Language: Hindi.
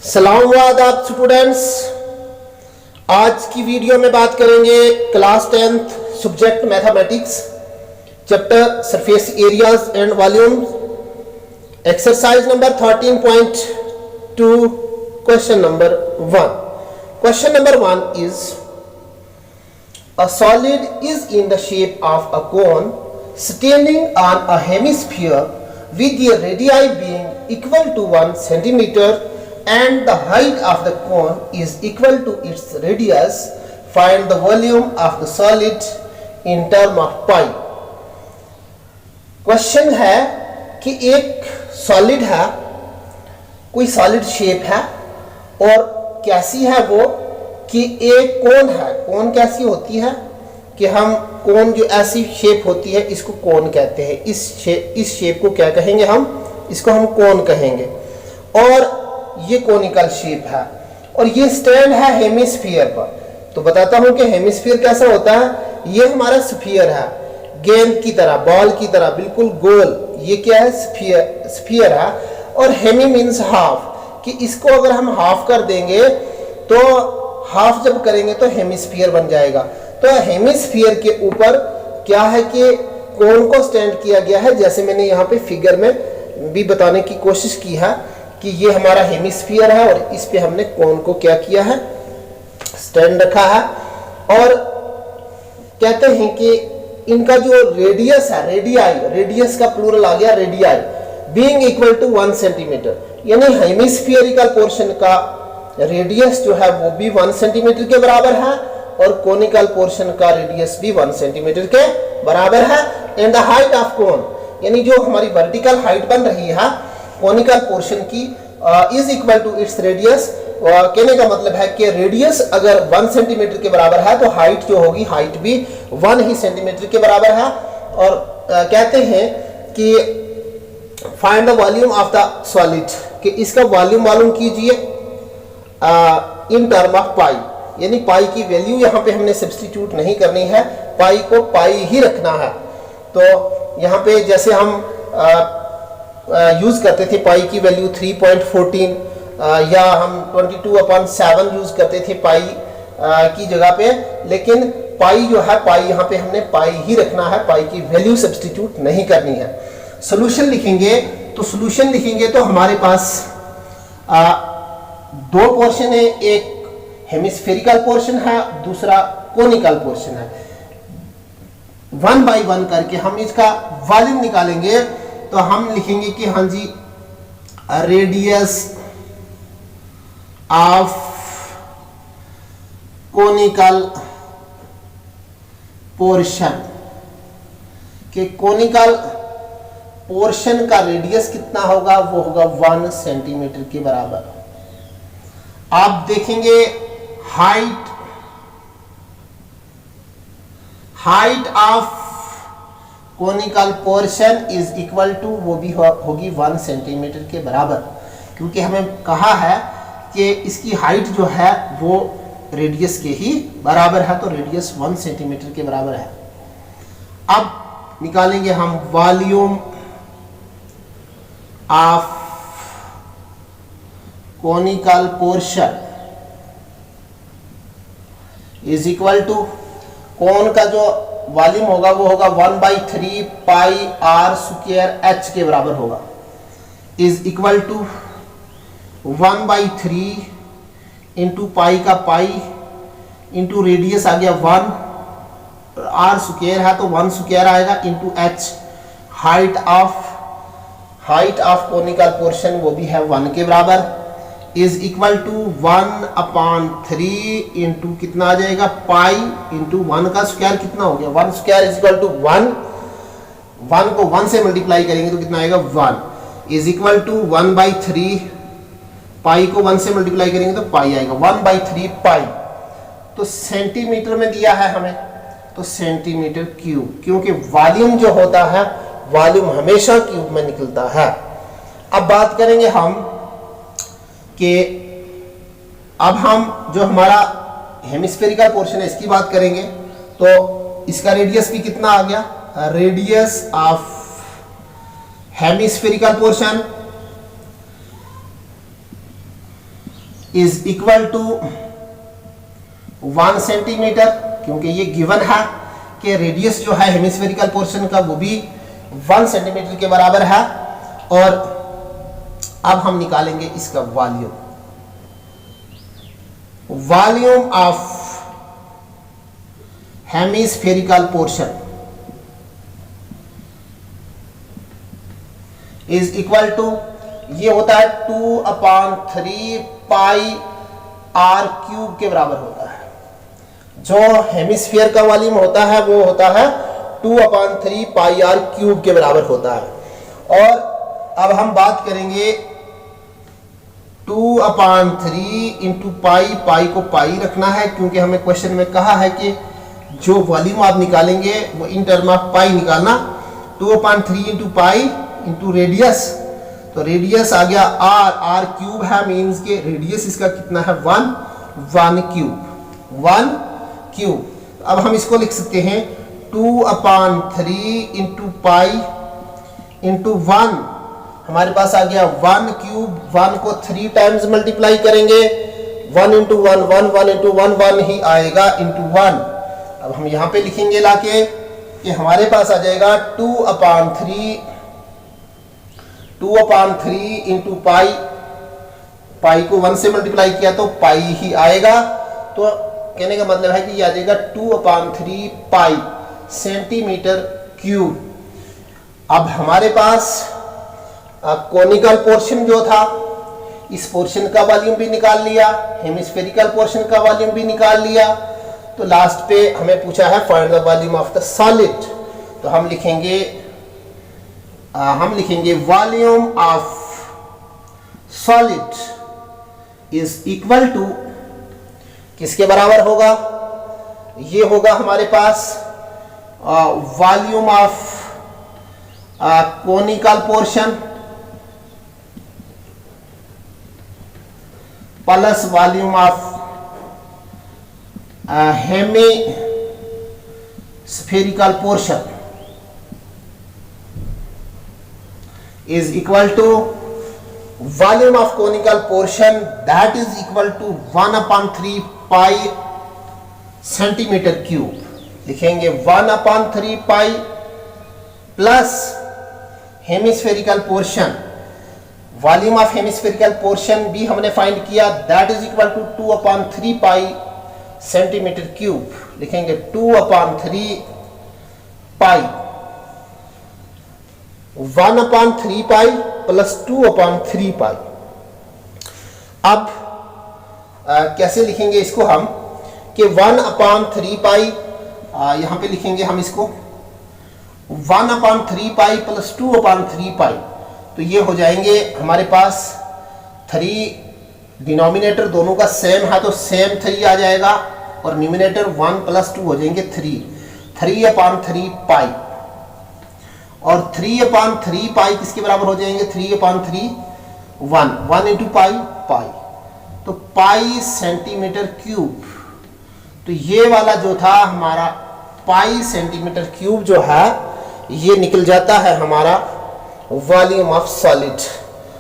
सलाम आदाब स्टूडेंट्स। आज की वीडियो में बात करेंगे class 10th subject mathematics, chapter surface areas and volumes, exercise number 13.2, question number 1। Question number 1 is a solid is in the shape of a cone standing on a hemisphere with the radii being equal to 1 centimeter and the height of the cone is equal to its radius. Find the volume of the solid in term of pi. Question है कि एक सॉलिड है, कोई सॉलिड शेप है और कैसी है वो कि एक कोन है। कोन कैसी होती है कि हम कोन जो ऐसी शेप होती है इसको कोन कहते हैं। इस शेप को क्या कहेंगे हम? इसको हम कोन कहेंगे। और ये कोनिकल शेप है और ये स्टैंड है हेमिस्फीयर पर। तो बताता हूं कि हेमिस्फीयर कैसा होता है। ये हमारा स्फीयर है, गेंद की तरह, बॉल की तरह, बिल्कुल गोल। ये क्या है? स्फीयर है। और हेमी मीन्स हाफ, कि इसको अगर हम हाफ कर देंगे तो हाफ जब करेंगे तो हेमिस्फीयर बन जाएगा। तो हेमिस्फीयर के ऊपर क्या है कि कोन को स्टैंड किया गया है। जैसे मैंने यहाँ पे फिगर में भी बताने की कोशिश की है कि ये हमारा हेमिस्फीयर है और इस पे हमने कोन को क्या किया है? स्टैंड रखा है। और कहते हैं कि इनका जो रेडियस है, रेडियस का प्लूरल आ गया radii, being equal to 1 centimetre, यानी हेमिस्फीयरिकल पोर्शन का रेडियस जो है वो भी 1 सेंटीमीटर के बराबर है और कोनिकल पोर्शन का रेडियस भी 1 सेंटीमीटर के बराबर है। And the height of cone, यानी जो हमारी वर्टिकल हाइट बन रही है कोनिकल पोर्शन की, is equal to its radius. कहने का मतलब है कि रेडियस अगर 1 सेंटीमीटर के बराबर है तो हाइट जो होगी, हाइट भी 1 ही सेंटीमीटर के बराबर है। और कहते हैं कि find the volume of the solid, कि इसका वॉल्यूम मालूम कीजिए इन टर्म ऑफ पाई, यानी पाई की वैल्यू यहाँ पे हमने सब्स्टिट्यूट नहीं करनी है, पाई को पाई ही रखना है। तो यहाँ पे जैसे हम यूज करते थे पाई की वैल्यू 3.14 या हम 22/7 यूज करते थे पाई की जगह पे, लेकिन पाई जो है, पाई यहाँ पे हमने पाई ही रखना है, पाई की वैल्यू सब्स्टिट्यूट नहीं करनी है। सोल्यूशन लिखेंगे तो हमारे पास दो पोर्शन है, एक हेमिस्फेरिकल पोर्शन है, दूसरा कोनिकल पोर्शन है। 1 बाई 1 करके हम इसका वॉल्यूम निकालेंगे तो हम लिखेंगे कि हाँ जी, रेडियस ऑफ कोनिकल पोर्शन, कि कोनिकल पोर्शन का रेडियस कितना होगा? वो होगा 1 सेंटीमीटर के बराबर। आप देखेंगे height of conical portion is equal to, वो भी होगी 1 सेंटीमीटर के बराबर, क्योंकि हमें कहा है कि इसकी हाइट जो है वो रेडियस के ही बराबर है, तो रेडियस 1 सेंटीमीटर के बराबर है। अब निकालेंगे हम volume of conical portion is equal to, cone का जो वॉल्यूम होगा वो होगा 1/3 पाई आर स्क्वायर एच के बराबर होगा, is equal to 1/3 into pi का पाई इंटू रेडियस आ गया 1, आर स्क्वायर है तो 1 स्क्वायर आएगा, into H. Height of conical portion वो भी है 1 के बराबर, इज इक्वल टू 1/3 इंटू कितना आ जाएगा? पाई इंटू 1 का स्क्वायर कितना हो गया? 1 स्क्वायर इज इक्वल टू 1 को 1 से मल्टीप्लाई करेंगे तो कितना आएगा? 1 इज इक्वल टू 1/3, पाई को 1 से मल्टीप्लाई करेंगे तो पाई आएगा 1/3 पाई। तो सेंटीमीटर में दिया है हमें, तो सेंटीमीटर क्यूब, क्योंकि वॉल्यूम जो होता है वॉल्यूम हमेशा क्यूब में निकलता है। अब बात करेंगे हम कि अब हम जो हमारा हेमिस्फेरिकल पोर्शन है इसकी बात करेंगे, तो इसका रेडियस भी कितना आ गया? Radius of hemispherical portion is equal to 1 centimetre, क्योंकि ये गिवन है कि रेडियस जो है हेमिस्फेरिकल पोर्शन का वो भी 1 सेंटीमीटर के बराबर है। और अब हम निकालेंगे इसका volume. Volume of hemispherical portion is equal to, ये होता है 2/3 पाई आर क्यूब के बराबर होता है। जो हेमिस्फीयर का वॉल्यूम होता है वो होता है 2/3 पाई आर क्यूब के बराबर होता है। और अब हम बात करेंगे 2/3 इंटू पाई, पाई को पाई रखना है क्योंकि हमें क्वेश्चन में कहा है कि जो वॉल्यूम आप निकालेंगे वो इन टर्म ऑफ पाई निकालना। 2/3 इंटू पाई इंटू रेडियस, तो रेडियस आ गया आर, आर क्यूब है, मीन्स के रेडियस इसका कितना है 1 क्यूब, 1 क्यूब। अब हम इसको लिख सकते हैं 2/3 इंटू पाई इंटू 1, हमारे पास आ गया 1 क्यूब। 1 को 3 टाइम्स मल्टीप्लाई करेंगे, 1 इंटू 1 1, 1 इंटू 1 1 ही आएगा इंटू 1। अब हम यहाँ पे लिखेंगे लाके कि हमारे पास आ जाएगा 2/3 इंटू पाई, पाई को 1 से मल्टीप्लाई किया तो पाई ही आएगा। तो कहने का मतलब है कि ये आ जाएगा 2/3 पाई सेंटीमीटर क्यूब। अब हमारे पास कोनिकल पोर्शन जो था, इस पोर्शन का वॉल्यूम भी निकाल लिया, हेमिस्फेरिकल पोर्शन का वॉल्यूम भी निकाल लिया। तो लास्ट पे हमें पूछा है find the volume of the solid. तो हम लिखेंगे volume of solid is equal to, किसके बराबर होगा, ये होगा हमारे पास volume of conical portion plus volume of hemispherical portion is equal to volume of conical portion, that is equal to 1/3 pi centimetre cube. लिखेंगे 1/3 pi plus hemispherical portion, volume of hemispherical portion भी हमने फाइंड किया, that is equal to 2/3 pi centimetre cube. लिखेंगे 2/3 पाई, 1/3 पाई प्लस 2/3 पाई। अब कैसे लिखेंगे इसको हम कि 1/3 पाई, यहां पे लिखेंगे हम इसको 1/3 पाई प्लस 2/3 पाई। तो ये हो जाएंगे हमारे पास 3, डिनोमिनेटर दोनों का सेम है तो सेम 3 आ जाएगा और न्यूमिनेटर 1 + 2 हो जाएंगे 3/3 पाई। और 3/3 पाई किसके बराबर हो जाएंगे, 3/3 1 इंटू पाई, पाई, तो पाई सेंटीमीटर क्यूब। तो ये वाला जो था हमारा पाई सेंटीमीटर क्यूब जो है ये निकल जाता है हमारा वॉल्यूम ऑफ सॉलिड।